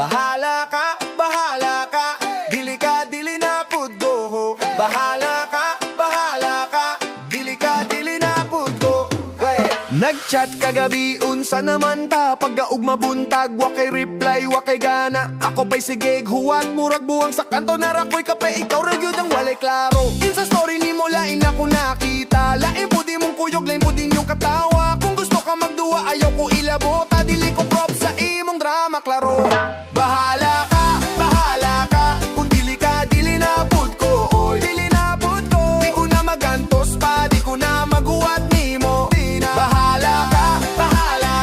Bahala ka, dili ka, dili na pud go. Bahala ka, dili ka, dili na pud go. Nagchat kagabi, unsa naman ta? Pagkaugma buntag, wakay reply, wakay gana. Ako pa'y sige, huwag murag buwang sa kanto. Narakoy ka pa, ikaw ragyod ang walay klaro. Insa story ni mo, lain ako nakita. Lain po di mong kuyog, lain po din yung katawa. Kung gusto ka magduwa, ayaw ko ilabota. Dili ko prop sa imong drama, klaro. Bahala ka, kung dili ka, dili na pud ko. Oy, dili na pud ko. Di ko na magantos pa, di ko na maguwat nimo. Bahala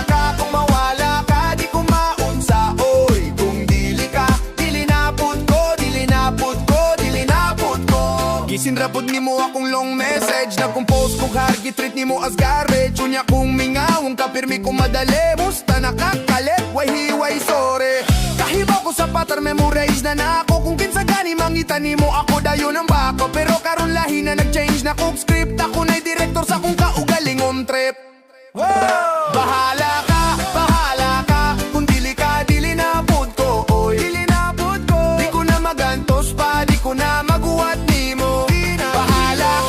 ka, kung mawala ka, di ko maunsa. Oy, kung dili ka, dili na pud ko, dili na pud ko, dili na pud ko. Gisinrapod nimo akong long message, nag-compose kong hargi, treat nimo as garbage. Unya kung mingawong ka, pirmi kong madali. Musta nakakalit, way hiway, sorry. Kahibaw ko sa pattern, memorize na ako. Kung kinsa gani mangita nimo ako, dayon ang bako. Pero karon lahi na nag-change na kong script. Ako na'y director sa kong kaugalingong trip. Bahala ka, kung dili ka, dili na pud ko. Oy, dili na pud ko. Di ko na magantos pa, di ko na maguwat nimo. Bahala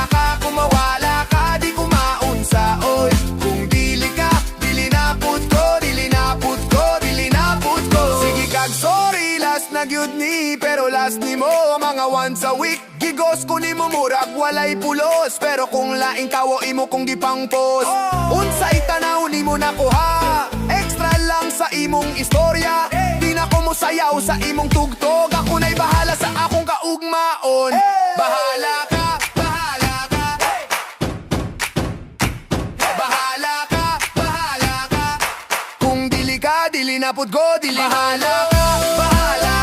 ka, kung mawala ka, di ko maunsa. Oy, kung dili ka, dili na pud ko, dili na pud ko, dili na pud ko. Sige kag sorry, last na gyud ni, pero last nimo mga once a week. Gigos ko nimo murag walay pulos, pero kung laing tawo imo kong gipang-post. Unsay tanaw nimo nakuha, extra lang sa imong istorya. Di na ko mo sayaw sa imong tugtog, ako na'y bahala sa akong kaugmaon. Bahala ka, kung dili ka, dili na pud ko, dili bahala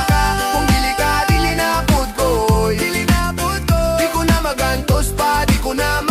ka, kung dili ka, dili na pud ko, dili na pud ko. Di ko na magantos pa, di ko na